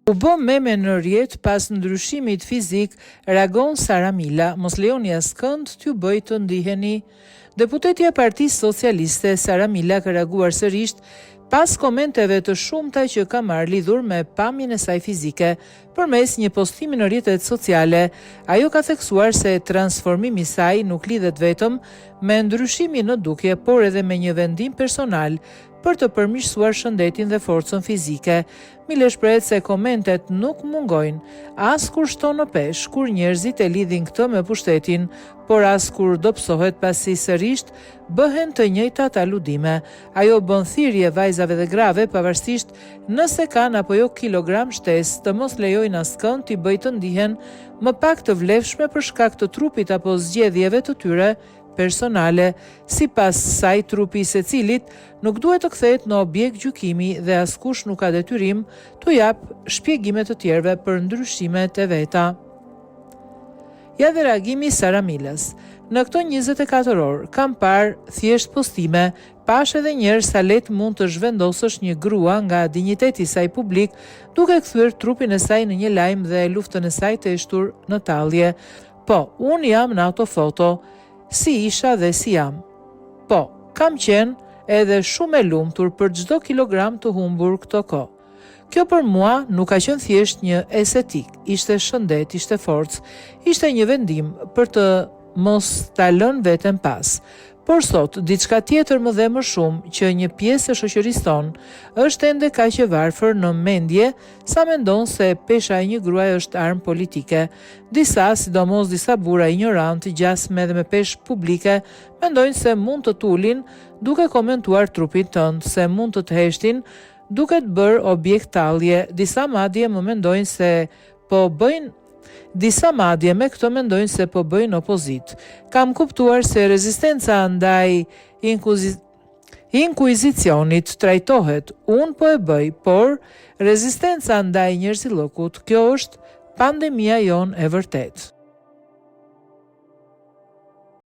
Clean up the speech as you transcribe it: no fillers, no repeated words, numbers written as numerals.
U bë meme në rjet pas ndryshimit fizik, reagon Sara Mila, mos lejoni askënd t'ju bëj të ndiheni. Deputetja e Partisë Socialiste Sara Mila ka reaguar sërish pas komenteve të shumta që ka marrë lidhur me pamjen e saj fizike. Përmes një postimi në rrjetet sociale, ajo ka theksuar se transformimi i saj nuk lidhet vetëm me ndryshimin në dukje, por edhe me një vendim personal për të përmirësuar shëndetin dhe forcën fizike. Mile shprehet se komentet nuk mungojnë as kur shton në pesh, kur njerëzit e lidhin këtë me pushtetin, por as kur dobësohet pasi sërish bëhen të njëjtat aludime. Ajo bën thirrje vajzave dhe grave, pavarësisht nëse kanë apo jo kilogram shtesë, të mos lejojnë askënd t'i bëjë të ndihen më pak të vlefshme për shkak të trupit apo zgjedhjeve të tyre personale. Sipas saj, trupi i secilit nuk duhet të kthehet në objekt gjykimi dhe askush nuk ka detyrim të jap shpjegime të tjerëve për ndryshimet e veta. Ja dhe reagimi Sara Milës. Në këto 24 orë kam parë thjesht postime, pash edhe njerëz sa let mund të zhvendosësh një grua nga dinjiteti i saj publik duke kthyer trupin e saj në një lajm dhe luftën e saj të shtur në tallje. Po, unë jam në ato foto, si isha dhe si jam. Po, kam qenë edhe shumë e lumtur për çdo kilogram të humbur këto kohë. Kjo për mua nuk ka qenë thjesht një estetik, ishte shëndet, ishte forcë, ishte një vendim për të mos ta lënë veten pas. Por sot, diçka tjetër më dhe më shumë që një pjesë e shoqërisë tonë është ende kaq e varfër në mendje sa mendon se pesha e një gruaje është armë politike. Disa, sidomos disa burra ignorantë, gjasme dhe me peshë publike, mendojnë se mund të tulin duke komentuar trupin tënd, se mund të heshtin duke të bërë objekt tallje. Disa madje me këto mendojnë se po bëjnë opozit. Kam kuptuar se rezistenca ndaj inkuizicionit trajtohet. Unë po e bëj, por rezistenca ndaj njerëzillokut, kjo është pandemia jon e vërtet.